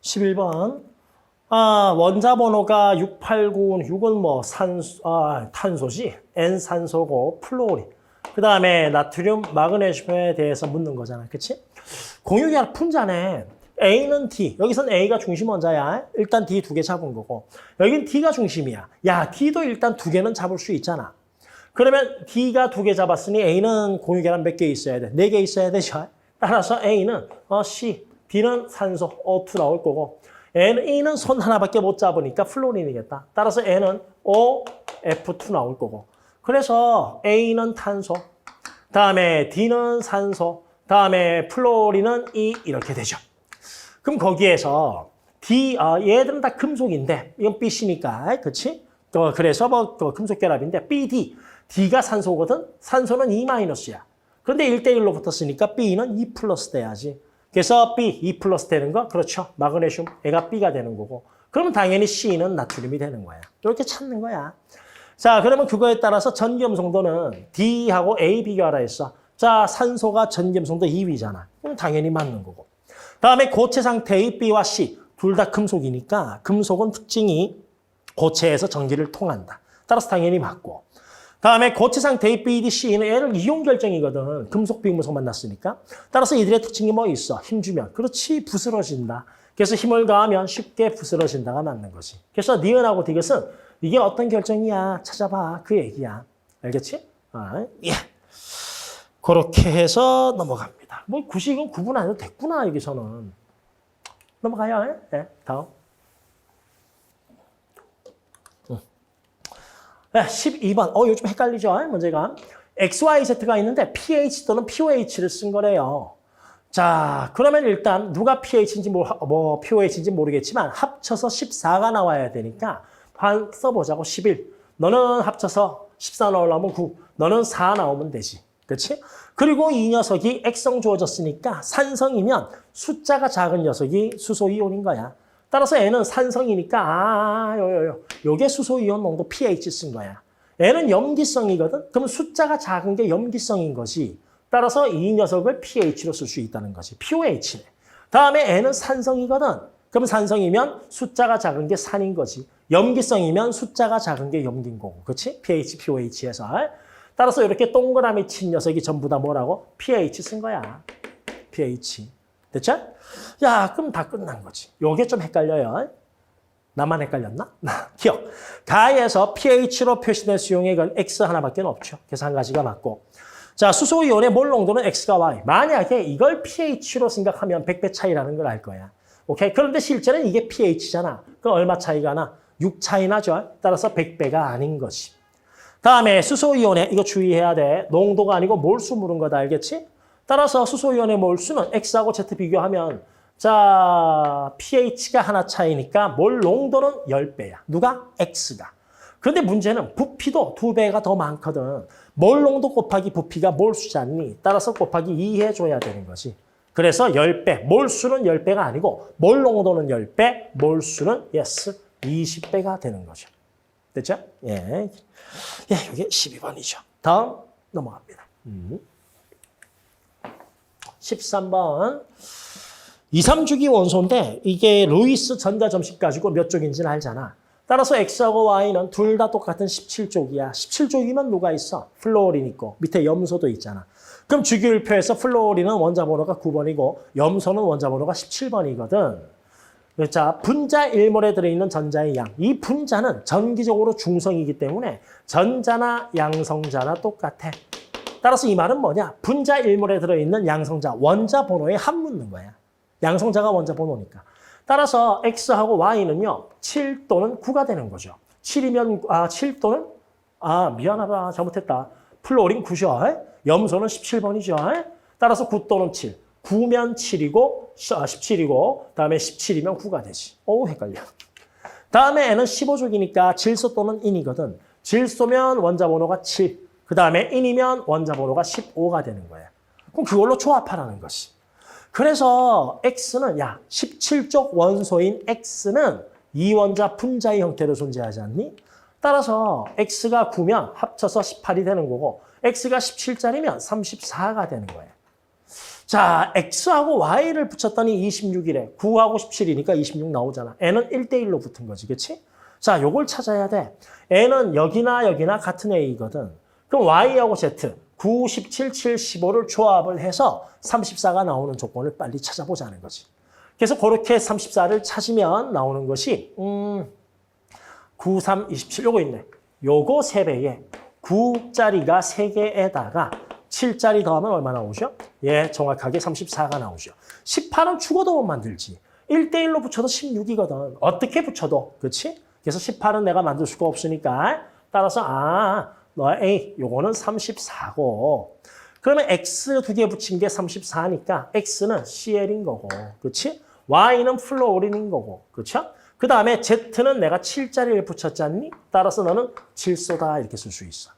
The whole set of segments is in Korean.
11번. 원자 번호가 689, 6은 뭐 탄소지. N산소고 플로린. 그 다음에 나트륨, 마그네슘에 대해서 묻는 거잖아. 그치? 공유결합 분자네. A는 D. 여기선 A가 중심 원자야. 일단 D 2개 잡은 거고. 여긴 D가 중심이야. 야, D도 일단 2개는 잡을 수 있잖아. 그러면 D가 2개 잡았으니 A는 공유결합 몇 개 있어야 돼? 4개 있어야 되죠. 따라서 A는 C, D는 산소 O2 나올 거고 E는 손 하나밖에 못 잡으니까 플로린이겠다. 따라서 N은 OF2 나올 거고. 그래서 A는 탄소, 다음에 D는 산소, 다음에 플로린은 E 이렇게 되죠. 그럼 거기에서 얘들은 다 금속인데 이건 BC니까, 그렇지? 그래서 뭐 금속 결합인데 BD, D가 산소거든. 산소는 E-야. 그런데 1대1로 붙었으니까 B는 E 플러스 돼야지. 그래서 B, E 플러스 되는 거, 그렇죠. 마그네슘, 얘가 B가 되는 거고. 그러면 당연히 C는 나트륨이 되는 거야. 이렇게 찾는 거야. 자, 그러면 그거에 따라서 전기염성도는 D하고 A 비교하라 했어. 자, 산소가 전기염성도 2위잖아. 그럼 당연히 맞는 거고. 다음에 고체 상태의 B와 C, 둘 다 금속이니까 금속은 특징이 고체에서 전기를 통한다. 따라서 당연히 맞고. 다음에 고체 상태의 BD, C는 얘는 이온 결정이거든. 금속, 비금속 만났으니까. 따라서 이들의 특징이 뭐 있어? 힘주면. 그렇지, 부스러진다. 그래서 힘을 가하면 쉽게 부스러진다가 맞는 거지. 그래서 니은하고 디귿은 이게 어떤 결정이야? 찾아봐. 그 얘기야. 알겠지? 예. 그렇게 해서 넘어갑니다. 뭐 구식은 구분 안 해도 됐구나, 여기서는. 넘어가요. 예. 다음. 12번. 요즘 헷갈리죠? 문제가. XYZ가 있는데 pH 또는 pOH를 쓴 거래요. 자, 그러면 일단 누가 pH인지 pOH인지 모르겠지만 합쳐서 14가 나와야 되니까 한 써보자고. 11. 너는 합쳐서 14 나오려면 9. 너는 4 나오면 되지. 그렇지? 그리고 이 녀석이 액성 주어졌으니까 산성이면 숫자가 작은 녀석이 수소이온인 거야. 따라서 N은 산성이니까 요게 수소이온 농도 pH 쓴 거야. N은 염기성이거든. 그럼 숫자가 작은 게 염기성인 거지. 따라서 이 녀석을 pH로 쓸 수 있다는 거지. pOH네. 다음에 N은 산성이거든. 그럼 산성이면 숫자가 작은 게 산인 거지. 염기성이면 숫자가 작은 게 염기인 거고. 그렇지? pH, pOH에서. 따라서 이렇게 동그라미 친 녀석이 전부 다 뭐라고? pH 쓴 거야. pH. 됐죠? 야, 그럼 다 끝난 거지. 요게 좀 헷갈려요. 나만 헷갈렸나? 기억. 가에서 pH로 표시된 수용액 은 X 하나밖에 없죠. 그래서 한 가지가 맞고. 자, 수소이온의 몰 농도는 X가 Y. 만약에 이걸 pH로 생각하면 100배 차이라는 걸 알 거야. 오케이? 그런데 실제는 이게 pH잖아. 그럼 얼마 차이가 나? 6 차이 나죠? 따라서 100배가 아닌 거지. 다음에 수소이온에 이거 주의해야 돼. 농도가 아니고 몰수 물은 거다. 알겠지? 따라서 수소이온의 몰수는 X하고 Z 비교하면 자, pH가 하나 차이니까 몰 농도는 10배야. 누가? X가. 그런데 문제는 부피도 2배가 더 많거든. 몰 농도 곱하기 부피가 몰수잖니. 따라서 곱하기 2 해줘야 되는 거지. 그래서 10배. 몰수는 10배가 아니고 몰 농도는 10배, 몰수는 20배가 되는 거죠. 됐죠? 예, 이게 12번이죠. 다음 넘어갑니다. 13번. 2, 3주기 원소인데 이게 루이스 전자점식 가지고 몇 쪽인지는 알잖아. 따라서 X하고 Y는 둘 다 똑같은 17쪽이야. 17쪽이면 누가 있어? 플로린 있고 밑에 염소도 있잖아. 그럼 주기율표에서 플로린은 원자 번호가 9번이고 염소는 원자 번호가 17번이거든. 자, 분자 1몰에 들어있는 전자의 양. 이 분자는 전기적으로 중성이기 때문에 전자나 양성자나 똑같아. 따라서 이 말은 뭐냐? 분자 1몰에 들어있는 양성자, 원자 번호에 한 묻는 거야. 양성자가 원자 번호니까. 따라서 X하고 Y는요, 7 또는 9가 되는 거죠. 7이면, 7 또는, 미안하다. 잘못했다. 플로린 9죠. 염소는 17번이죠. 따라서 9 또는 7. 9면 7이고, 17이고, 다음에 17이면 9가 되지. 헷갈려. 다음에 N은 15족이니까 질소 또는 인이거든. 질소면 원자 번호가 7. 그 다음에 인이면 원자 번호가 15가 되는 거야. 그럼 그걸로 조합하라는 것이. 그래서 X는 17쪽 원소인 X는 이원자 분자의 형태로 존재하지 않니? 따라서 X가 9면 합쳐서 18이 되는 거고 X가 17짜리면 34가 되는 거야. 자, X하고 Y를 붙였더니 26이래. 9하고 17이니까 26 나오잖아. N은 1대1로 붙은 거지, 그치? 자, 요걸 찾아야 돼. N은 여기나 여기나 같은 A거든. 그럼 Y하고 Z, 9, 17, 7, 15를 조합을 해서 34가 나오는 조건을 빨리 찾아보자는 거지. 그래서 그렇게 34를 찾으면 나오는 것이 9, 3, 27 요거 있네. 요거 3배에 9짜리가 3개에다가 7짜리 더하면 얼마 나오죠? 예, 정확하게 34가 나오죠. 18은 죽어도 못 만들지. 1대1로 붙여도 16이거든. 어떻게 붙여도. 그렇지? 그래서 18은 내가 만들 수가 없으니까 따라서 너의 A, 요거는 34고 그러면 X 2개 붙인 게 34니까 X는 CL인 거고. 그렇지? Y는 플로어린인 거고. 그렇죠? 그 다음에 Z는 내가 7짜리를 붙였지 않니? 따라서 너는 질소다 이렇게 쓸 수 있어.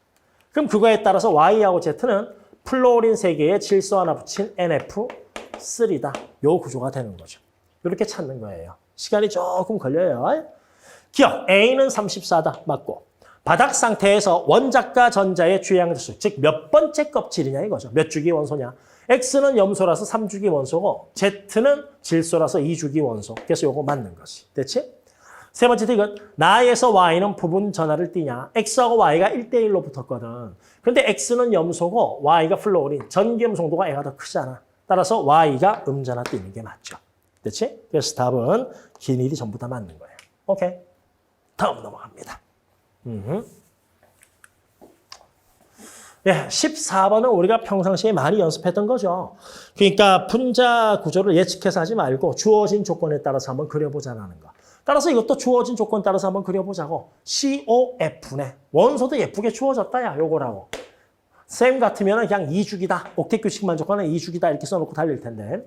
그럼 그거에 따라서 Y하고 Z는 플로어린 3개에 질소 하나 붙인 NF3다. 요 구조가 되는 거죠. 이렇게 찾는 거예요. 시간이 조금 걸려요. 기억, A는 34다. 맞고. 바닥 상태에서 원자과 전자의 주양수, 즉 몇 번째 껍질이냐 이거죠. 몇 주기 원소냐. X는 염소라서 3주기 원소고 Z는 질소라서 2주기 원소. 그래서 요거 맞는 거지. 됐지? 세 번째 틱은 나에서 Y는 부분 전하를 띠냐. X하고 Y가 1대1로 붙었거든. 근데 X는 염소고 Y가 플로어린. 전기음 송도가 A가 더 크잖아. 따라서 Y가 음전하 띠는 게 맞죠. 됐지? 그래서 답은 긴 일이 전부 다 맞는 거예요. 오케이. 다음 넘어갑니다. 예, 14번은 우리가 평상시에 많이 연습했던 거죠. 그러니까 분자 구조를 예측해서 하지 말고 주어진 조건에 따라서 한번 그려보자는 거. 따라서 이것도 주어진 조건 따라서 한번 그려보자고. COF네. 원소도 예쁘게 주어졌다, 야, 요거라고. 쌤 같으면 그냥 2주기다. 옥텟 규칙만 조건은 2주기다. 이렇게 써놓고 달릴 텐데.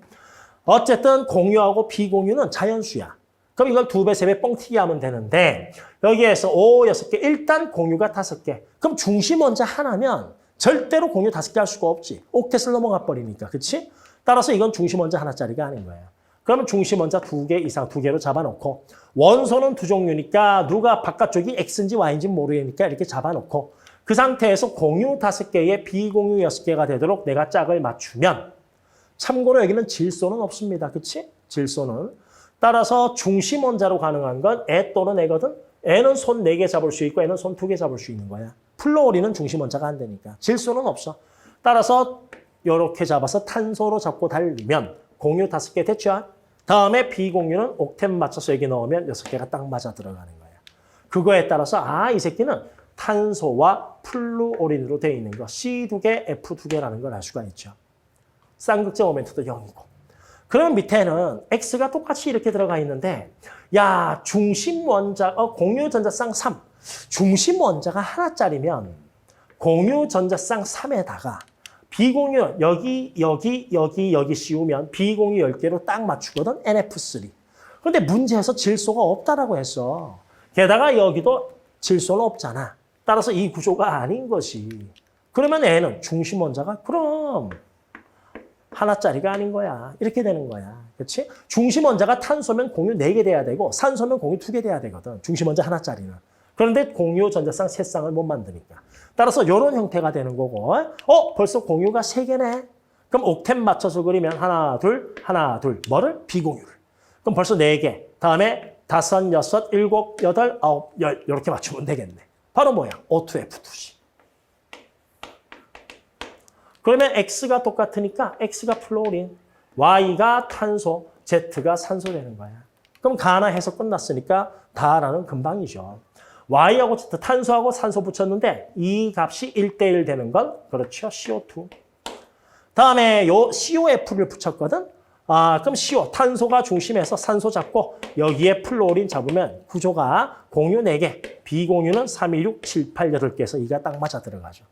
어쨌든 공유하고 비공유는 자연수야. 그럼 이걸 2배, 3배 뻥튀기 하면 되는데 여기에서 5, 6개, 일단 공유가 5개. 그럼 중심 원자 하나면 절대로 공유 5개 할 수가 없지. 옥텟을 넘어가 버리니까. 그렇지? 따라서 이건 중심 원자 하나짜리가 아닌 거예요. 그러면 중심 원자 2개 이상 2개로 잡아놓고 원소는 2종류니까 누가 바깥쪽이 X인지 Y인지 모르니까 이렇게 잡아놓고 그 상태에서 공유 5개에 비공유 6개가 되도록 내가 짝을 맞추면 참고로 여기는 질소는 없습니다. 그렇지? 질소는. 따라서 중심 원자로 가능한 건 애 또는 애거든. 애는 손 4개 잡을 수 있고 애는 손 2개 잡을 수 있는 거야. 플로어린은 중심 원자가 안 되니까. 질소는 없어. 따라서 이렇게 잡아서 탄소로 잡고 달리면 공유 5개 됐죠? 다음에 비공유는 옥텟 맞춰서 여기 넣으면 6개가 딱 맞아 들어가는 거야. 그거에 따라서 이 새끼는 탄소와 플루오린으로 되어 있는 거. C 2개, F 2개라는 걸 알 수가 있죠. 쌍극제 모멘트도 0이고. 그러면 밑에는 X가 똑같이 이렇게 들어가 있는데 야 중심 원자 공유 전자쌍 3. 중심 원자가 하나짜리면 공유 전자쌍 3에다가 비공유 여기 씌우면 비공유 10개로 딱 맞추거든. NF3. 그런데 문제에서 질소가 없다라고 했어. 게다가 여기도 질소는 없잖아. 따라서 이 구조가 아닌 것이. 그러면 N은 중심 원자가 그럼 하나짜리가 아닌 거야. 이렇게 되는 거야. 그렇지? 중심 원자가 탄소면 공유 4개 돼야 되고 산소면 공유 2개 돼야 되거든. 중심 원자 하나짜리는. 그런데 공유 전자쌍 3쌍을 못 만드니까. 따라서 이런 형태가 되는 거고 벌써 공유가 3개네. 그럼 옥텟 맞춰서 그리면 하나, 둘. 뭐를? 비공유를. 그럼 벌써 4개. 다음에 5, 6, 7, 8, 9, 10 이렇게 맞추면 되겠네. 바로 뭐야? O2F2C. 그러면 X가 똑같으니까 X가 플로린, Y가 탄소, Z가 산소 되는 거야. 그럼 가나 해서 끝났으니까 다라는 금방이죠. Y하고 Z, 탄소하고 산소 붙였는데 이 값이 1대1 되는 건 그렇죠. CO2. 다음에 요 COF를 붙였거든. 그럼 CO, 탄소가 중심에서 산소 잡고 여기에 플로린 잡으면 구조가 공유 4개, 비공유는 3, 2, 6, 7, 8, 8개에서 이가 딱 맞아 들어가죠.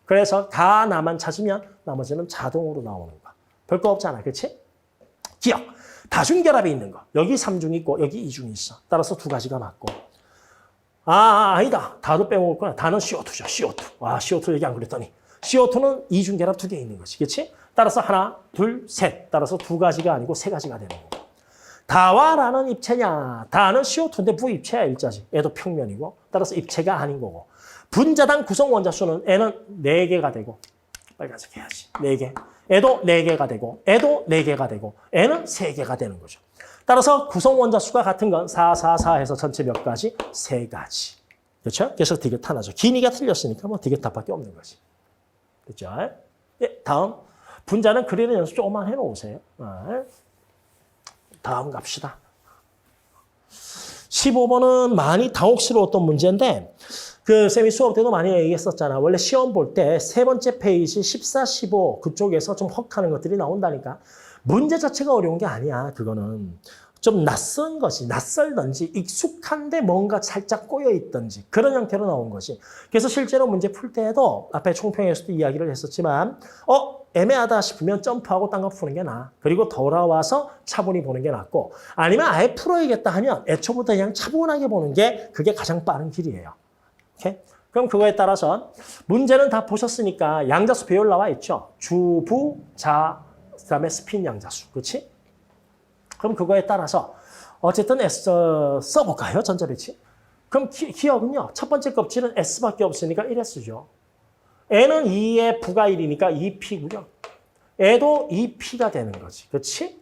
그래서 가나만 찾으면 나머지는 자동으로 나오는 거. 별거 없잖아. 그렇지? 기억. 다중결합이 있는 거. 여기 3중 있고 여기 2중 있어. 따라서 2가지가 맞고. 아니다. 다도 빼먹었구나. 다는 CO2죠. CO2. CO2 얘기 안 그랬더니. CO2는 2중 결합 2개 있는 거지. 그렇지? 따라서 하나, 둘, 셋. 따라서 2가지가 아니고 3가지가 되는 거. 다와 라는 입체냐. 다는 CO2인데 부입체야 일자지. 얘도 평면이고. 따라서 입체가 아닌 거고. 분자당 구성 원자 수는 N은 4개가 되고 빨간색 해야지. 4개. 애도 4개가 되고 애도 4개가 되고 애는 3개가 되는 거죠. 따라서 구성 원자수가 같은 건 4, 4, 4 해서 전체 몇 가지? 3가지. 그렇죠? 그래서 디귿 하나죠. 길이가 틀렸으니까 뭐 디귿 답밖에 없는 거지. 됐죠? 예, 다음. 분자는 그리는 연습 조금만 해놓으세요. 다음 갑시다. 15번은 많이 당혹스러웠던 문제인데 쌤이 수업 때도 많이 얘기했었잖아. 원래 시험 볼 때 3번째 페이지 14, 15 그쪽에서 좀 헉하는 것들이 나온다니까. 문제 자체가 어려운 게 아니야. 그거는 좀 낯선 것이 낯설든지 익숙한데 뭔가 살짝 꼬여있든지 그런 형태로 나온 것이. 그래서 실제로 문제 풀 때에도 앞에 총평에서도 이야기를 했었지만 애매하다 싶으면 점프하고 딴 거 푸는 게 나아. 그리고 돌아와서 차분히 보는 게 낫고 아니면 아예 풀어야겠다 하면 애초부터 그냥 차분하게 보는 게 그게 가장 빠른 길이에요. 오케이? 그럼 그거에 따라서 문제는 다 보셨으니까 양자수 배열 나와 있죠. 주, 부, 자, 그다음에 스핀 양자수. 그렇지? 그럼 그거에 따라서 어쨌든 S 써볼까요? 전자배치. 그럼 기억은요. 첫 번째 껍질은 S밖에 없으니까 1S죠. N은 2의 부가 1이니까 2P고요. 애도 2P가 되는 거지. 그렇지?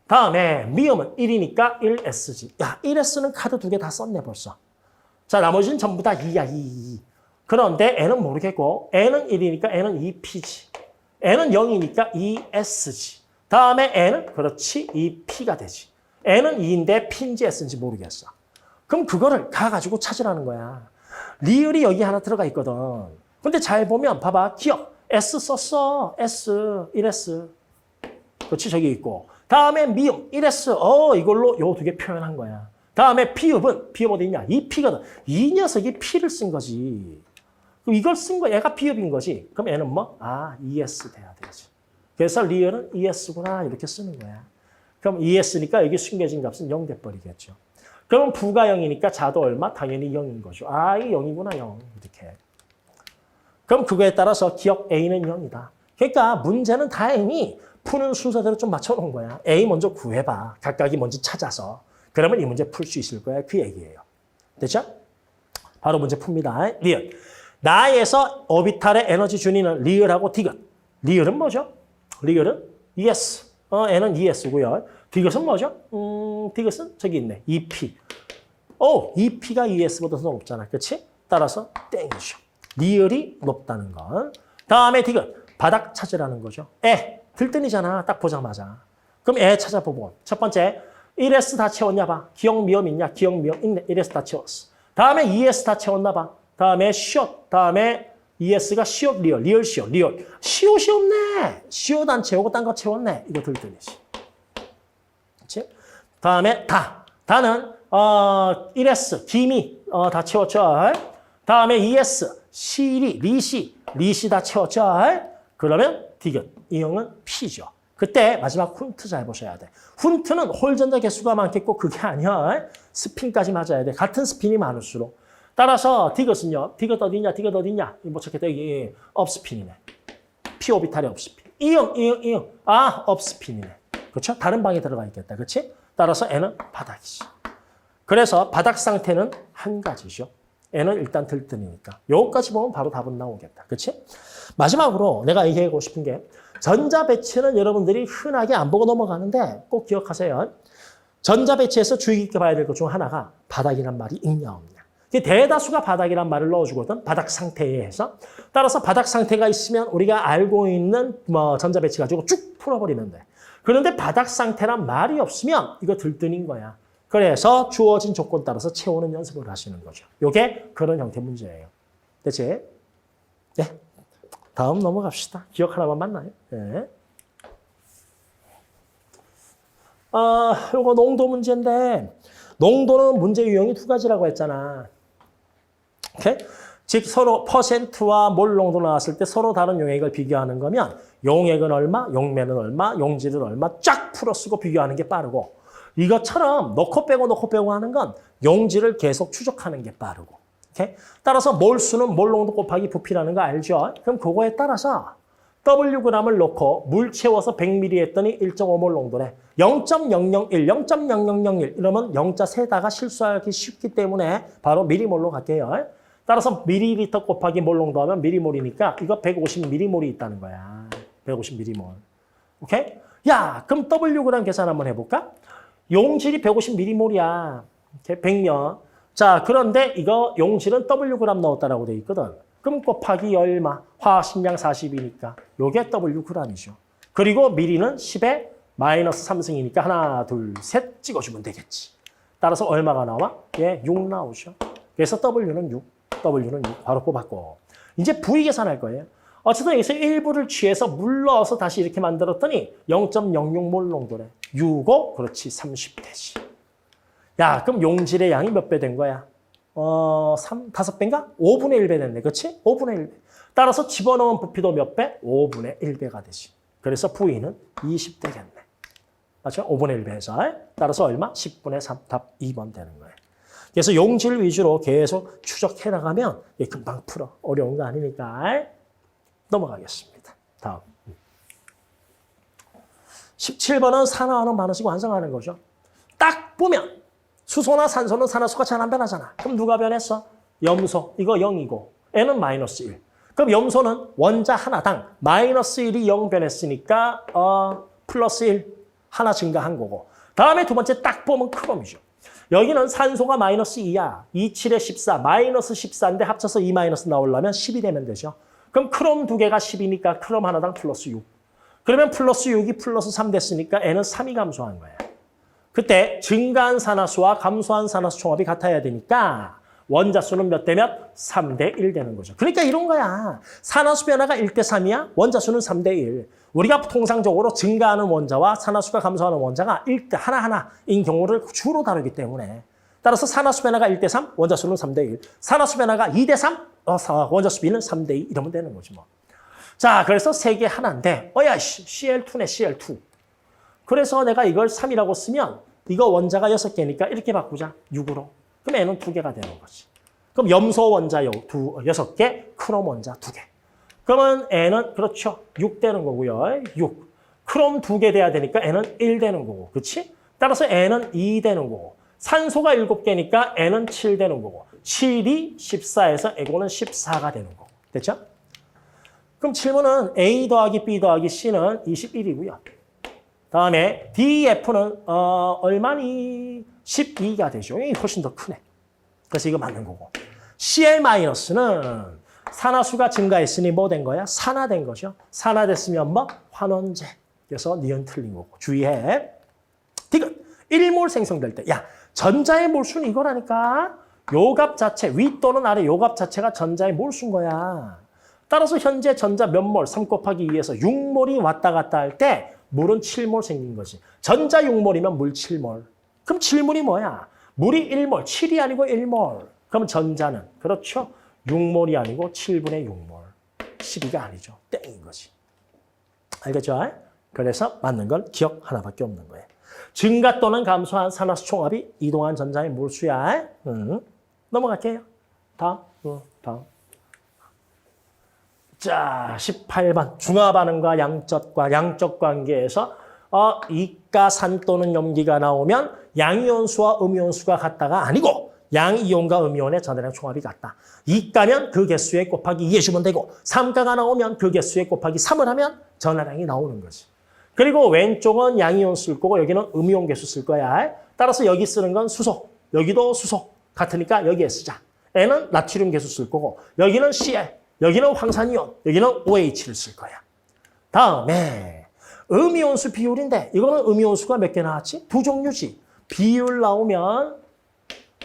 다음에 미음은 1이니까 1S지. 야, 1S는 카드 2개 다 썼네 벌써. 자, 나머지는 전부 다 2야, 2. 그런데 N은 모르겠고 N은 1이니까 N은 2P지. N은 0이니까 2S지. 다음에 N은 그렇지 2P가 되지. N은 2인데 P인지 S인지 모르겠어. 그럼 그거를 가가지고 찾으라는 거야. 리을이 여기 하나 들어가 있거든. 근데 잘 보면 봐봐. 기억. S 썼어. S, 1S. 그렇지 저기 있고. 다음에 미음 1S. 이걸로 요 2개 표현한 거야. 다음에 피읍은 피읍 어디 있냐? 2P거든. 이 녀석이 P를 쓴 거지. 그럼 이걸 쓴 거 얘가 피읍인 거지. 그럼 얘는 뭐? 2S 돼야 되지. 그래서 리얼은 ES구나 이렇게 쓰는 거야. 그럼 ES니까 여기 숨겨진 값은 0 돼버리겠죠. 그럼 부가 0이니까 자도 얼마? 당연히 0인 거죠. 이게 0이구나 0 이렇게. 그럼 그거에 따라서 기억 A는 0이다. 그러니까 문제는 다행히 푸는 순서대로 좀 맞춰놓은 거야. A 먼저 구해봐. 각각이 뭔지 찾아서. 그러면 이 문제 풀 수 있을 거야. 그 얘기예요. 됐죠? 바로 문제 풉니다. 리얼. 나에서 오비탈의 에너지 준위는 리얼하고 디귿. 리얼은 뭐죠? 리얼은 ES. N은 ES고요. 디귿은 뭐죠? 디귿은 저기 있네. EP. 2P가 ES보다 더 높잖아. 그렇지? 따라서 땡이죠. 리얼이 높다는 건. 다음에 디귿. 바닥 찾으라는 거죠. 들뜬이잖아. 딱 보자마자. 그럼 찾아보고. 첫 번째. 1S 다 채웠냐 봐. 기억 미음 있냐? 기억 미음 있네. 1S 다 채웠어. 다음에 2S 다 채웠나 봐. 다음에 시옷. 다음에 ES가 시옷, 리얼, 시옷, 리얼. 시옷이 없네. 시옷 안 채우고 딴 거 채웠네. 이거 들뜨니지. 그렇지? 다음에 다는 1S, 기미 다 채웠죠. 다음에 ES, 시리, 리시 다 채웠죠. 그러면 디귿, 이 형은 P죠. 그때 마지막 훈트 잘 보셔야 돼. 훈트는 홀전자 개수가 많겠고 그게 아니야. 스핀까지 맞아야 돼. 같은 스핀이 많을수록. 따라서 디귿은요. 디귿 어디냐? 못 찾겠다. 이게 업스핀이네. P 오비탈이 업스핀. 이응. 업스핀이네. 그렇죠? 다른 방에 들어가 있겠다. 그렇지? 따라서 N은 바닥이지. 그래서 바닥 상태는 한 가지죠. N은 일단 들뜬이니까. 요거까지 보면 바로 답은 나오겠다. 그렇지? 마지막으로 내가 얘기하고 싶은 게 전자 배치는 여러분들이 흔하게 안 보고 넘어가는데 꼭 기억하세요. 전자 배치에서 주의 깊게 봐야 될 것 중 하나가 바닥이란 말이 있냐 없냐. 대다수가 바닥이란 말을 넣어주거든. 바닥 상태에 해서. 따라서 바닥 상태가 있으면 우리가 알고 있는 전자 배치 가지고 쭉 풀어버리면 돼. 그런데 바닥 상태란 말이 없으면 이거 들뜬인 거야. 그래서 주어진 조건 따라서 채우는 연습을 하시는 거죠. 이게 그런 형태 문제예요. 됐지? 네. 다음 넘어갑시다. 기억 하나만 맞나요? 네. 요거 농도 문제인데 농도는 문제 유형이 2가지라고 했잖아. 오케이? 즉 서로 퍼센트와 몰 농도 나왔을 때 서로 다른 용액을 비교하는 거면 용액은 얼마, 용매는 얼마, 용질은 얼마 쫙 풀어 쓰고 비교하는 게 빠르고 이것처럼 넣고 빼고 하는 건 용질을 계속 추적하는 게 빠르고. 오케이? 따라서 몰수는 몰 농도 곱하기 부피라는 거 알죠? 그럼 그거에 따라서 Wg을 넣고 물 채워서 100ml 했더니 1.5몰 농도래. 0.001, 0.0001 이러면 0자 세다가 실수하기 쉽기 때문에 바로 미리몰로 갈게요. 따라서 밀리리터 곱하기 몰 농도하면 미리몰이니까 이거 150mm몰이 있다는 거야. 150mm몰. 오케이? 야, 그럼 Wg 계산 한번 해볼까? 용질이 150mm몰이야. 100명. 자, 그런데 이거 용질은 Wg 넣었다라고 돼 있거든. 그럼 곱하기 얼마? 화학식량 40이니까 요게 Wg이죠. 그리고 미리는 10에 마이너스 3승이니까 하나, 둘, 셋 찍어주면 되겠지. 따라서 얼마가 나와? 예, 6 나오죠. 그래서 W는 6, W는 6 바로 뽑았고. 이제 V 계산할 거예요. 어쨌든 여기서 일부를 취해서 물 넣어서 다시 이렇게 만들었더니 0.06몰 농도래. 6, 5, 그렇지, 30대지. 야, 그럼 용질의 양이 몇 배 된 거야? 5배인가? 5분의 1배 됐네. 그렇지? 5분의 1배. 따라서 집어넣은 부피도 몇 배? 5분의 1배가 되지. 그래서 V는 20대겠네. 맞죠? 5분의 1배에서. 따라서 얼마? 10분의 3. 답 2번 되는 거예요. 그래서 용질 위주로 계속 추적해 나가면 금방 풀어. 어려운 거 아니니까. 넘어가겠습니다. 다음. 17번은 산화하는 반응식 완성하는 거죠. 딱 보면 수소나 산소는 산화수가 잘 안 변하잖아. 그럼 누가 변했어? 염소. 이거 0이고 N은 마이너스 1. 그럼 염소는 원자 하나당 마이너스 1이 0 변했으니까 플러스 1 하나 증가한 거고. 다음에 두 번째 딱 보면 크롬이죠. 여기는 산소가 마이너스 2야. 2, 7에 14, 마이너스 14인데 합쳐서 2 마이너스 나오려면 10이 되면 되죠. 그럼 크롬 두 개가 10이니까 크롬 하나당 플러스 6. 그러면 플러스 6이 플러스 3 됐으니까 N은 3이 감소한 거야. 그때 증가한 산화수와 감소한 산화수 총합이 같아야 되니까 원자수는 몇 대 몇? 3대 1 되는 거죠. 그러니까 이런 거야. 산화수 변화가 1대 3이야. 원자수는 3대 1. 우리가 통상적으로 증가하는 원자와 산화수가 감소하는 원자가 1대 하나하나인 경우를 주로 다루기 때문에 따라서 산화수 변화가 1대 3, 원자수는 3대 1. 산화수 변화가 2대 3, 원자수 B는 3대 2 이러면 되는 거지 뭐. 자, 그래서 세 개 하나인데 야, CL2네, CL2. 그래서 내가 이걸 3이라고 쓰면 이거 원자가 6개니까 이렇게 바꾸자. 6으로. 그럼 N은 2개가 되는 거지. 그럼 염소 원자 6개, 크롬 원자 2개. 그러면 N은 그렇죠. 6 되는 거고요. 6. 크롬 2개 돼야 되니까 N은 1 되는 거고. 그렇지? 따라서 N은 2 되는 거고. 산소가 7개니까 N은 7 되는 거고. 7이 14에서 이거는 14가 되는 거고. 됐죠? 그럼 질문은 A 더하기 B 더하기 C는 21이고요. 다음에 DF는 얼마니? 12가 되죠. 이 훨씬 더 크네. 그래서 이거 맞는 거고. CL-는 산화수가 증가했으니 뭐 된 거야? 산화된 거죠. 산화됐으면 뭐? 환원제. 그래서 니은 틀린 거고. 주의해. 디귿. 1몰 생성될 때. 야, 전자의 몰수는 이거라니까. 요값 자체, 위 또는 아래 요값 자체가 전자의 몰수인 거야. 따라서 현재 전자 몇 몰? 3 곱하기 2에서 6몰이 왔다 갔다 할 때 물은 7몰 생긴 거지. 전자 6몰이면 물 7몰. 그럼 7몰이 뭐야? 물이 1몰, 7이 아니고 1몰. 그럼 전자는 그렇죠? 6몰이 아니고 7분의 6몰. 12가 아니죠. 땡인 거지. 알겠죠? 그래서 맞는 건 기억 하나밖에 없는 거예요. 증가 또는 감소한 산화수 총합이 이동한 전자의 몰수야. 넘어갈게요. 다음. 자, 18번. 중화 반응과 양적 관계에서 이가산 또는 염기가 나오면 양이온수와 음이온수가 같다가 아니고 양이온과 음이온의 전해량 총합이 같다. 이가면 그 개수에 곱하기 2 해주면 되고 3가가 나오면 그 개수에 곱하기 3을 하면 전해량이 나오는 거지. 그리고 왼쪽은 양이온 쓸 거고 여기는 음이온 개수 쓸 거야. 따라서 여기 쓰는 건 수소, 여기도 수소 같으니까 여기에 쓰자. N은 나트륨 개수 쓸 거고 여기는 Cl, 여기는 황산이온, 여기는 OH를 쓸 거야. 다음에 음이온수 비율인데 이거는 음이온수가 몇 개 나왔지? 2종류지. 비율 나오면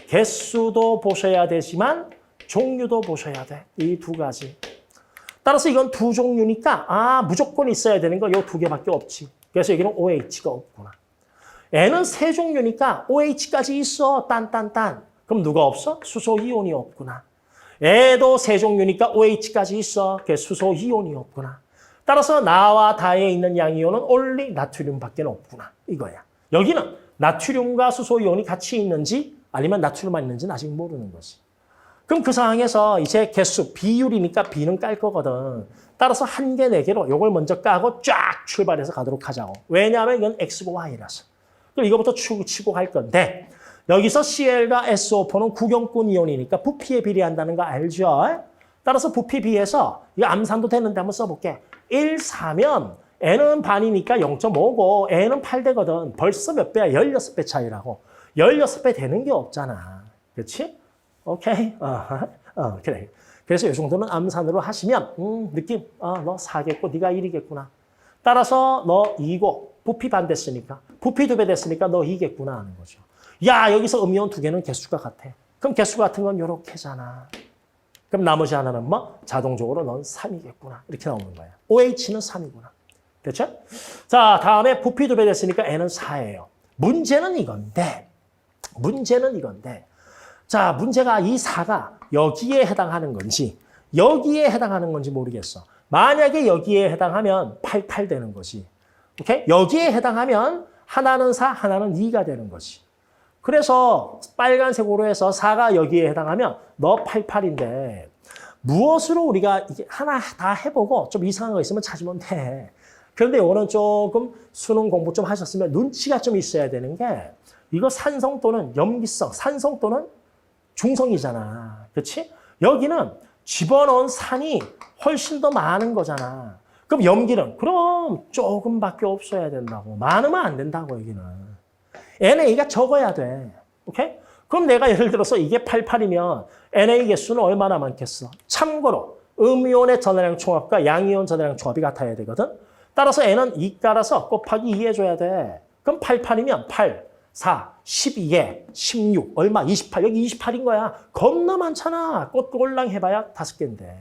개수도 보셔야 되지만 종류도 보셔야 돼. 이 두 가지. 따라서 이건 2종류니까 무조건 있어야 되는 거 이 2개밖에 없지. 그래서 여기는 OH가 없구나. N은 3종류니까 OH까지 있어. 딴. 그럼 누가 없어? 수소이온이 없구나. 애도 3종류니까 OH까지 있어. 그래서 수소이온이 없구나. 따라서 나와 다에 있는 양이온은 only 나트륨밖에 없구나. 이거야. 여기는 나트륨과 수소이온이 같이 있는지 아니면 나트륨만 있는지는 아직 모르는 거지. 그럼 그 상황에서 이제 개수, 비율이니까 B는 깔 거거든. 따라서 1개, 4개로 이걸 먼저 까고 쫙 출발해서 가도록 하자고. 왜냐하면 이건 X고 Y라서. 그럼 이거부터 치고 갈 건데 여기서 Cl과 SO4는 구경꾼 이온이니까 부피에 비례한다는 거 알죠? 따라서 부피 비해서 이거 암산도 되는데 한번 써볼게. 1, 4면 N은 반이니까 0.5고 N은 8되거든. 벌써 몇 배야? 16배 차이라고. 16배 되는 게 없잖아. 그렇지? 오케이? 그래. 그래서 이 정도는 암산으로 하시면 느낌, 너 4겠고 네가 1이겠구나. 따라서 너 2고 부피 반 됐으니까 부피 2배 됐으니까 너 2겠구나 하는 거죠. 야, 여기서 음이온 2개는 개수가 같아. 그럼 개수 같은 건 이렇게잖아. 그럼 나머지 하나는 뭐? 자동적으로 넌 3이겠구나. 이렇게 나오는 거야. OH는 3이구나. 됐죠? 자, 다음에 부피 2배 됐으니까 N은 4예요. 문제는 이건데 자, 문제가 이 4가 여기에 해당하는 건지 여기에 해당하는 건지 모르겠어. 만약에 여기에 해당하면 88 되는 거지. 오케이? 여기에 해당하면 하나는 4, 하나는 2가 되는 거지. 그래서 빨간색으로 해서 4가 여기에 해당하면 너 88인데 무엇으로 우리가 이게 하나 다 해보고 좀 이상한 거 있으면 찾으면 돼. 그런데 이거는 조금 수능 공부 좀 하셨으면 눈치가 좀 있어야 되는 게 이거 산성 또는 염기성, 산성 또는 중성이잖아. 그렇지? 여기는 집어넣은 산이 훨씬 더 많은 거잖아. 그럼 염기는? 그럼 조금밖에 없어야 된다고. 많으면 안 된다고, 여기는. NA가 적어야 돼. 오케이? 그럼 내가 예를 들어서 이게 88이면 NA 개수는 얼마나 많겠어? 참고로 음이온의 전하량 총합과 양이온 전하량 총합이 같아야 되거든. 따라서 N은 2 깔아서 곱하기 2 해줘야 돼. 그럼 88이면 8, 4, 12에 16, 얼마? 28. 여기 28인 거야. 겁나 많잖아. 꽃꼴랑 해봐야 5개인데.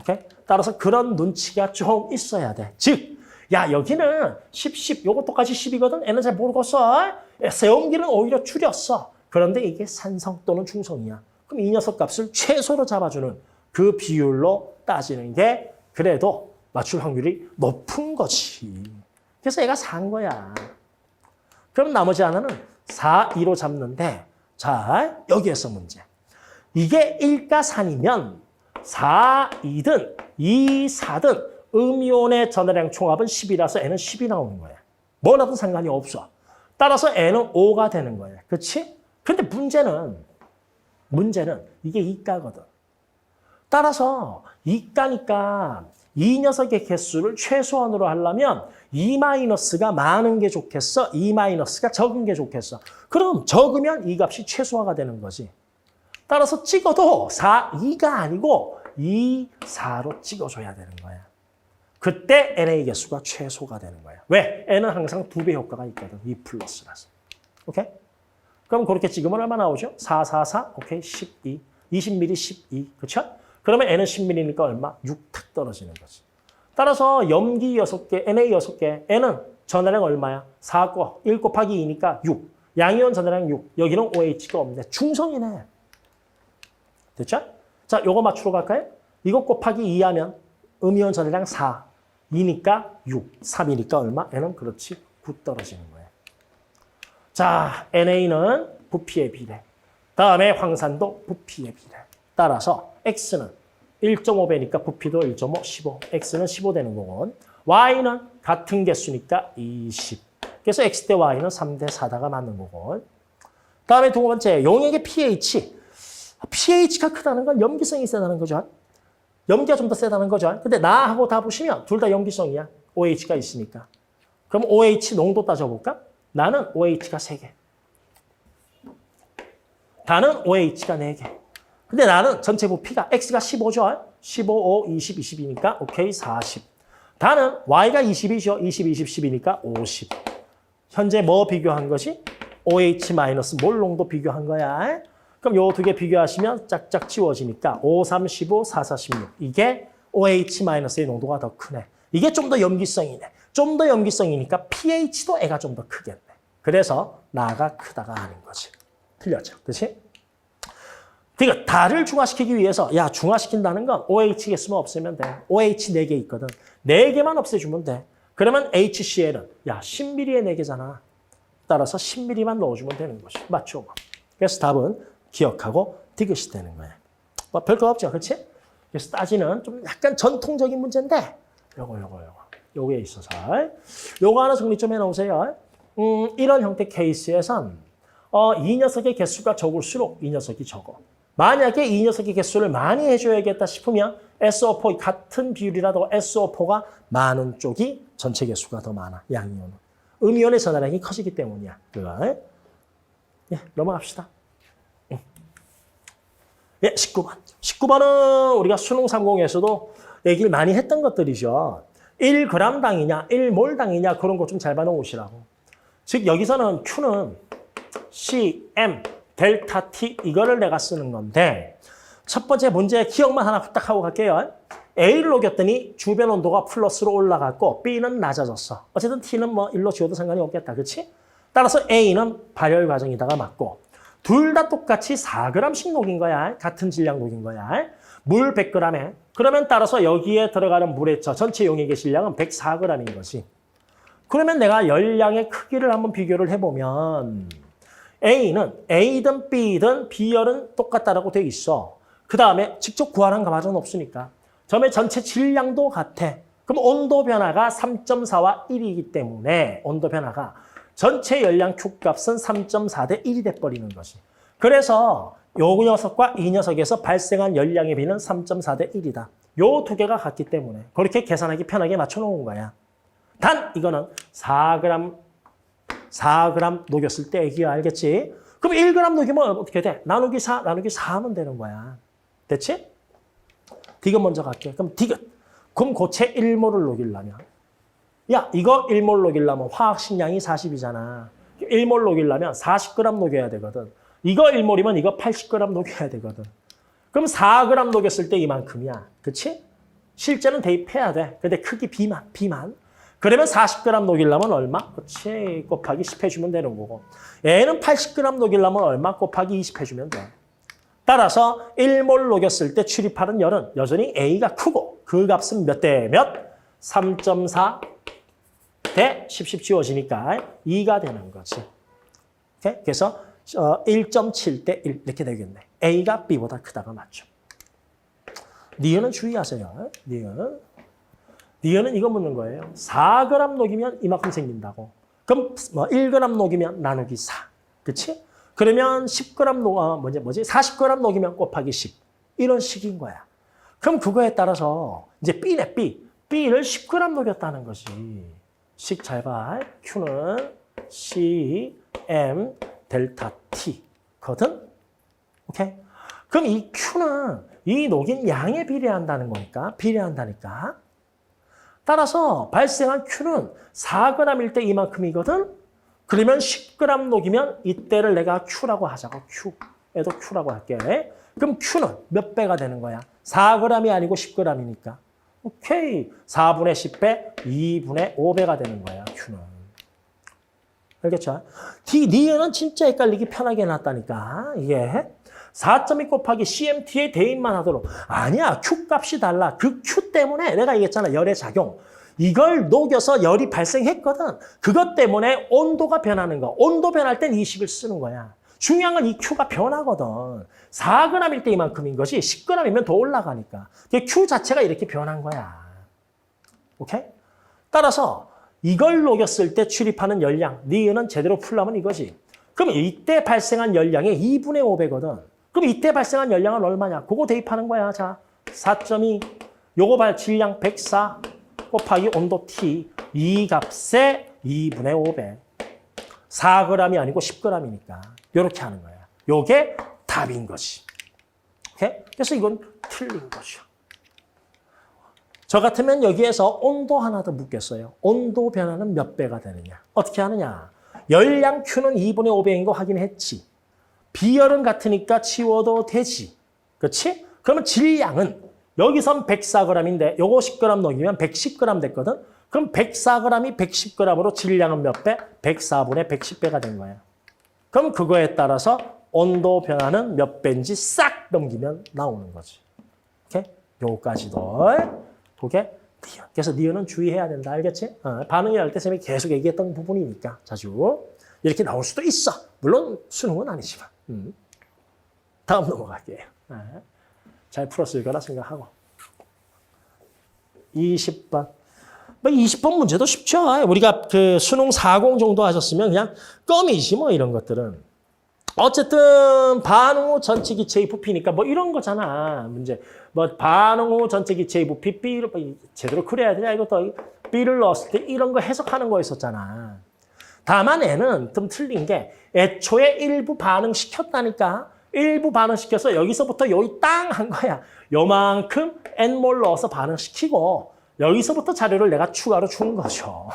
오케이? 따라서 그런 눈치가 좀 있어야 돼. 즉, 야, 여기는 10, 요거 똑같이 10이거든? N은 잘 모르겠어. 세움기는 오히려 줄였어. 그런데 이게 산성 또는 중성이야. 그럼 이 녀석 값을 최소로 잡아주는 그 비율로 따지는 게 그래도 맞출 확률이 높은 거지. 그래서 얘가 4인 거야. 그럼 나머지 하나는 4, 2로 잡는데 자, 여기에서 문제. 이게 1가 산이면 4, 2든 2, 4든 음이온의 전하량 총합은 10이라서 N은 10이 나오는 거야. 뭐라도 상관이 없어. 따라서 N은 5가 되는 거야. 그렇지? 근데 문제는 이게 2가거든. 따라서 2가니까 이 녀석의 개수를 최소한으로 하려면 2-가 많은 게 좋겠어? 2-가 적은 게 좋겠어? 그럼 적으면 이 값이 최소화가 되는 거지. 따라서 찍어도 4, 2가 아니고 2, 4로 찍어줘야 되는 거야. 그때 NA 개수가 최소가 되는 거야. 왜? N은 항상 2배 효과가 있거든. 2 플러스라서. 오케이? 그럼 그렇게 찍으면 얼마 나오죠? 4, 4, 4, 오케이, 12. 20ml 12. 그렇죠? 그러면 N은 10ml니까 얼마? 6 탁 떨어지는 거지. 따라서 염기 6개, NA 6개, N은 전하량 얼마야? 4, 1 곱하기 2니까 6. 양이온 전하량 6. 여기는 OH가 없네. 중성이네. 됐죠? 자, 요거 맞추러 갈까요? 이거 곱하기 2 하면 음이온 전하량 4. 2니까 6. 3이니까 얼마? N은 그렇지. 9 떨어지는 거예요. 자, NA는 부피의 비례. 다음에 황산도 부피의 비례. 따라서 X는 1.5배니까 부피도 1.5, 15. X는 15 되는 거고 Y는 같은 개수니까 20. 그래서 X 대 Y는 3대 4다가 맞는 거고 다음에 두 번째, 용액의 pH. pH가 크다는 건 염기성이 세다는 거죠. 염기가 좀 더 세다는 거죠. 근데 나하고 다 보시면 둘 다 염기성이야. OH가 있으니까. 그럼 OH 농도 따져볼까? 나는 OH가 3개. 다는 OH가 4개. 근데 나는 전체 부피가 X가 15죠. 15, 5, 20, 20이니까 오케이 40. 다는 Y가 20이죠. 20, 20, 10이니까 50. 현재 뭐 비교한 것이? OH- 몰 농도 비교한 거야. 그럼 요 두 개 비교하시면 짝짝 지워지니까 5, 3, 15, 4, 4, 16. 이게 OH-의 농도가 더 크네. 이게 좀 더 염기성이네. 좀 더 염기성이니까 pH도 애가 좀 더 크겠네. 그래서 나가 크다가 아닌 거지. 틀렸죠. 그렇지? 그러니까 달을 중화시키기 위해서 야 중화시킨다는 건 OH 개수만 없애면 돼. OH 4개 있거든. 4개만 없애주면 돼. 그러면 HCl은 야 10ml에 4개잖아. 따라서 10ml만 넣어주면 되는 거지. 맞죠? 그래서 답은 기억하고 디귿이 되는 거야. 뭐 별거 없죠. 그렇지? 그래서 따지는 좀 약간 전통적인 문제인데 요거에 있어서 요거 하나 정리 좀 해놓으세요. 이런 형태 케이스에선 이 녀석의 개수가 적을수록 이 녀석이 적어. 만약에 이 녀석의 개수를 많이 해줘야겠다 싶으면 SO4 같은 비율이라도 SO4가 많은 쪽이 전체 개수가 더 많아. 양이온은. 음이온의 전하량이 커지기 때문이야. 그걸. 예, 넘어갑시다. 예, 19번. 19번은 우리가 수능 30에서도 얘기를 많이 했던 것들이죠. 1g당이냐, 1몰당이냐 그런 거 좀 잘 봐놓으시라고. 즉 여기서는 Q는 CM, 델타 T 이거를 내가 쓰는 건데 첫 번째 문제 기억만 하나 딱 하고 갈게요. A를 녹였더니 주변 온도가 플러스로 올라갔고 B는 낮아졌어. 어쨌든 T는 뭐 1로 지워도 상관이 없겠다. 그렇지? 따라서 A는 발열 과정이다가 맞고 둘 다 똑같이 4g씩 녹인 거야. 같은 질량 녹인 거야. 물 100g에. 그러면 따라서 여기에 들어가는 물의 전체 용액의 질량은 104g인 거지. 그러면 내가 열량의 크기를 한번 비교를 해보면 A는 A든 B든 비열은 똑같다라고 돼 있어. 그 다음에 직접 구하라는 과정은 없으니까. 점의 전체 질량도 같아. 그럼 온도 변화가 3.4와 1이기 때문에 온도 변화가 전체 열량 Q값은 3.4 대 1이 돼버리는 거지. 그래서 요 녀석과 이 녀석에서 발생한 열량의 비는 3.4 대 1이다. 요 두 개가 같기 때문에 그렇게 계산하기 편하게 맞춰놓은 거야. 단 이거는 4g 녹였을 때 애기야. 알겠지? 그럼 1g 녹이면 어떻게 돼? 나누기 4 하면 되는 거야. 됐지? 디귿 먼저 갈게. 그럼 디귿. 그럼 고체 1몰을 녹이려면 야 이거 1몰 녹이려면 화학식량이 40이잖아. 1몰 녹이려면 40g 녹여야 되거든. 이거 1몰이면 이거 80g 녹여야 되거든. 그럼 4g 녹였을 때 이만큼이야. 그치? 실제는 대입해야 돼. 근데 크기 B만. 그러면 40g 녹이려면 얼마? 그치? 곱하기 10 해주면 되는 거고. 얘는 80g 녹이려면 얼마? 곱하기 20 해주면 돼. 따라서 1몰 녹였을 때 출입하는 열은 여전히 A가 크고 그 값은 몇 대 몇? 3.4 대 10 지워지니까 2가 되는 거지. 오케이? 그래서 1.7 대 1 이렇게 되겠네. A가 B보다 크다가 맞죠. 니은은 주의하세요. 니은은 이거 묻는 거예요. 4g 녹이면 이만큼 생긴다고. 그럼 1g 녹이면 나누기 4. 그치? 그러면 10g 40g 녹이면 곱하기 10. 이런 식인 거야. 그럼 그거에 따라서 이제 B네, B. B를 10g 녹였다는 거지. 식 잘 봐. Q는 C, M, 델타 T거든? 오케이? 그럼 이 Q는 이 녹인 양에 비례한다니까. 따라서 발생한 Q는 4g일 때 이만큼이거든? 그러면 10g 녹이면 이때를 내가 Q라고 하자고. 얘도 Q라고 할게. 그럼 Q는 몇 배가 되는 거야? 4g이 아니고 10g이니까. 오케이. 4분의 10배, 2분의 5배가 되는 거야, Q는. 알겠죠? 니은은 진짜 헷갈리기 편하게 해놨다니까. 이게 4.2 곱하기 CMT의 대입만 하도록. 아니야. Q값이 달라. 그 Q 때문에 내가 얘기했잖아. 열의 작용. 이걸 녹여서 열이 발생했거든. 그것 때문에 온도가 변하는 거. 온도 변할 땐 이 식을 쓰는 거야. 중요한 건 이 Q가 변하거든. 4g일 때 이만큼인 것이 10g이면 더 올라가니까. Q 자체가 이렇게 변한 거야. 오케이? 따라서 이걸 녹였을 때 출입하는 열량, 니은은 제대로 풀려면 이거지. 그럼 이때 발생한 열량의 2분의 5배거든. 그럼 이때 발생한 열량은 얼마냐? 그거 대입하는 거야. 자, 4.2, 요거 질량 104 곱하기 온도 T, 이 값에 2분의 5배. 4g이 아니고 10g이니까. 이렇게 하는 거야. 요게 답인 거지. 오케이? 그래서 이건 틀린 거죠. 저 같으면 여기에서 온도 하나 더 묻겠어요. 온도 변화는 몇 배가 되느냐? 어떻게 하느냐? 열량 Q는 2분의 5배인 거 확인했지. 비열은 같으니까 치워도 되지. 그렇지? 그러면 질량은 여기선 104g인데 요거 10g 녹이면 110g 됐거든? 그럼 104g이 110g으로 질량은 몇 배? 104분의 110배가 된 거야. 그럼 그거에 따라서 온도 변화는 몇 배인지 싹 넘기면 나오는 거지. 오케이? 요까지도. 그게 니은. 그래서 니은은 주의해야 된다. 알겠지? 반응이 할 때 쌤이 계속 얘기했던 부분이니까 자주 이렇게 나올 수도 있어. 물론 수능은 아니지만. 다음 넘어갈게요. 잘 풀었을 거라 생각하고. 20번. 20번 문제도 쉽죠. 우리가 그 수능 40 정도 하셨으면 그냥 껌이지 뭐 이런 것들은. 어쨌든 반응 후 전체 기체의 부피니까 뭐 이런 거잖아. 문제. 뭐 반응 후 전체 기체의 부피 B를 제대로 그려야 되냐 이것도 B를 넣었을 때 이런 거 해석하는 거였었잖아. 다만 얘는 좀 틀린 게 애초에 일부 반응시켰다니까. 일부 반응시켜서 여기서부터 여기 땅 한 거야. 요만큼 N몰 넣어서 반응시키고 여기서부터 자료를 내가 추가로 준 거죠.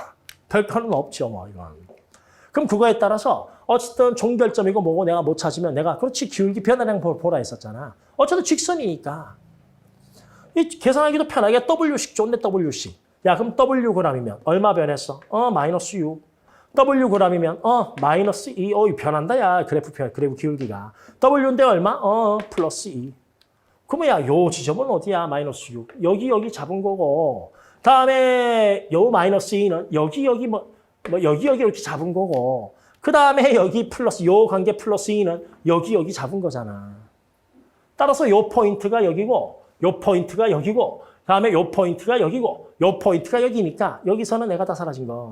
별거는 없죠, 뭐 이건. 그럼 그거에 따라서 어쨌든 종결점이고 뭐고 내가 못 찾으면 내가 그렇지 기울기 변화량 보라 했었잖아. 어쨌든 직선이니까. 이 계산하기도 편하게 W식 좋네, W식. 야, 그럼 Wg이면 얼마 변했어? 마이너스 6. Wg이면 마이너스 2. 변한다, 야. 그래프 기울기가. W인데 얼마? 플러스 2. 그러면 야, 요 지점은 어디야? 마이너스 6. 여기 잡은 거고. 다음에 요 마이너스 2는 여기 여기 이렇게 잡은 거고. 그 다음에 여기 플러스 요 관계 플러스 2는 여기 잡은 거잖아. 따라서 요 포인트가 여기고 요 포인트가 여기고 다음에 요 포인트가 여기고 요 포인트가 여기니까 여기서는 내가 다 사라진 거.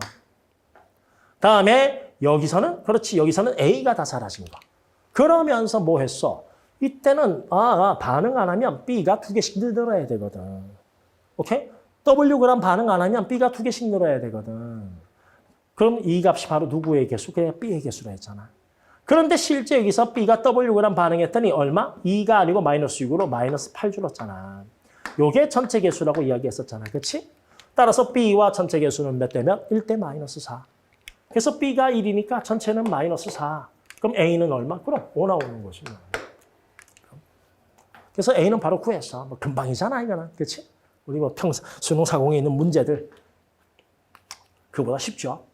다음에 여기서는 그렇지 여기서는 A가 다 사라진 거. 그러면서 뭐 했어? 이때는 반응 안 하면 B가 2개씩 늘어야 되거든. 오케이? Wg 반응 안 하면 B가 2개씩 늘어야 되거든. 그럼 이 값이 바로 누구의 개수? 그냥 B의 개수로 했잖아. 그런데 실제 여기서 B가 Wg 반응했더니 얼마? 2가 아니고 마이너스 6으로 마이너스 8 줄었잖아. 요게 전체 개수라고 이야기했었잖아. 그렇지? 따라서 B와 전체 개수는 몇 대면? 1대 마이너스 4. 그래서 B가 1이니까 전체는 마이너스 4. 그럼 A는 얼마? 그럼 5 나오는 거지. 그래서 A는 바로 구했어. 뭐 금방이잖아, 이거는. 그렇지? 우리 뭐 수능 40에 있는 문제들. 그보다 쉽죠.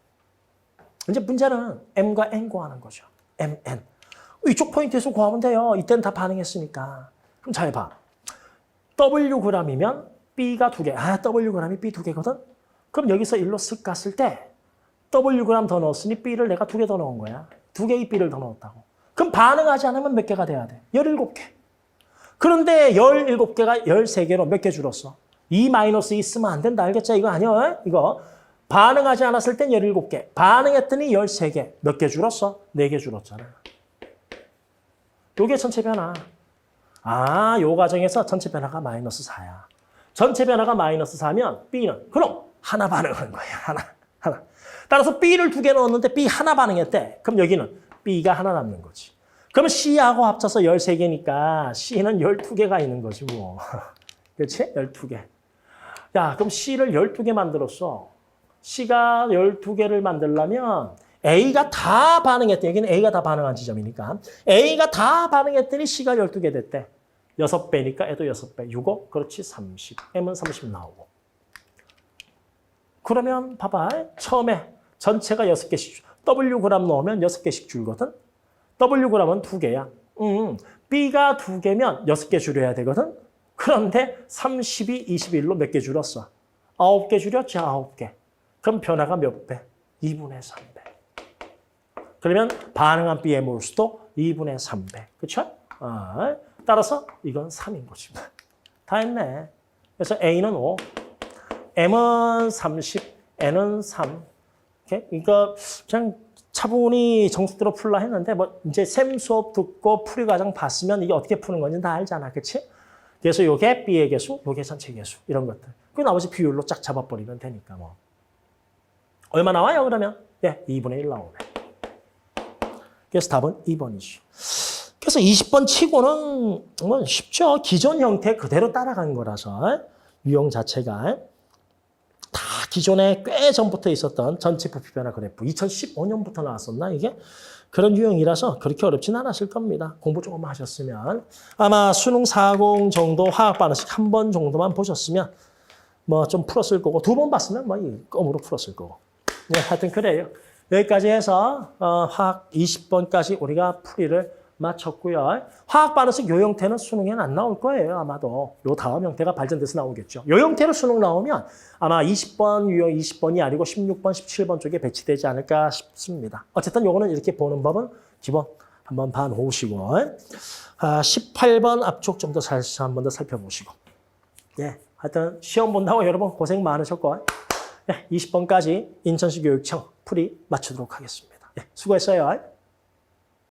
이제 문제는 M과 N 구하는 거죠. M, N. 이쪽 포인트에서 구하면 돼요. 이때는 다 반응했으니까. 그럼 잘 봐. Wg이면 B가 2개. Wg이 B 2개거든? 그럼 여기서 1로 쓱 갔을 때 Wg 더 넣었으니 B를 내가 2개 더 넣은 거야. 2개의 B를 더 넣었다고. 그럼 반응하지 않으면 몇 개가 돼야 돼? 17개. 그런데 17개가 13개로 몇 개 줄었어? 2-2 쓰면 안 된다. 알겠죠? 이거 아니야? 이거. 반응하지 않았을 땐 17개. 반응했더니 13개. 몇 개 줄었어? 4개 줄었잖아. 요게 전체 변화. 요 과정에서 전체 변화가 마이너스 4야. 전체 변화가 마이너스 4면 B는 그럼 하나 반응한 거야. 하나. 따라서 B를 2개 넣었는데 B 하나 반응했대. 그럼 여기는 B가 하나 남는 거지. 그럼 C하고 합쳐서 13개니까 C는 12개가 있는 거지 뭐. 그렇지? 12개. 야, 그럼 C를 12개 만들었어. C가 12개를 만들려면 A가 다 반응했대. 여기는 A가 다 반응한 지점이니까. A가 다 반응했더니 C가 12개 됐대. 6배니까 애도 6배. 6억? 그렇지, 30. M은 30 나오고. 그러면 봐봐. 처음에 전체가 6개씩 Wg 넣으면 6개씩 줄거든. Wg은 2개야. B가 2개면 6개 줄여야 되거든. 그런데 32, 21로 몇 개 줄었어? 9개 줄였지, 9개. 그럼 변화가 몇 배? 2분의 3배. 그러면 반응한 B의 몰수도 2분의 3배. 그렇죠? 따라서 이건 3인 거지. 다 했네. 그래서 A는 5, M은 30, N은 3. 이렇게? 그러니까 그냥 차분히 정석대로 풀라 했는데 뭐 이제 샘 수업 듣고 풀이 과정 봤으면 이게 어떻게 푸는 건지 다 알잖아. 그렇지? 그래서 이게 B의 개수, 이게 전체 개수 이런 것들. 그 나머지 비율로 쫙 잡아버리면 되니까 뭐. 얼마 나와요 그러면? 2분의 1 나오네. 그래서 답은 2번이죠. 그래서 20번 치고는 뭐 쉽죠. 기존 형태 그대로 따라간 거라서 유형 자체가 다 기존에 꽤 전부터 있었던 전체 부피 변화 그래프 2015년부터 나왔었나 이게? 그런 유형이라서 그렇게 어렵진 않았을 겁니다. 공부 조금만 하셨으면. 아마 수능 40 정도 화학 반응식 한 번 정도만 보셨으면 뭐 좀 풀었을 거고 2번 봤으면 뭐 껌으로 풀었을 거고. 네, 하여튼 그래요. 여기까지 해서 화학 20번까지 우리가 풀이를 마쳤고요. 화학 반응식 요 형태는 수능에는 안 나올 거예요. 아마도. 요 다음 형태가 발전돼서 나오겠죠. 요 형태로 수능 나오면 아마 20번 유형 20번이 아니고 16번, 17번 쪽에 배치되지 않을까 싶습니다. 어쨌든 요거는 이렇게 보는 법은 기본 한번 봐놓으시고 18번 앞쪽 좀 더 한 번 더 살펴보시고 예, 하여튼 시험 본다고 여러분 고생 많으셨고 20번까지 인천시 교육청 풀이 마치도록 하겠습니다. 수고했어요.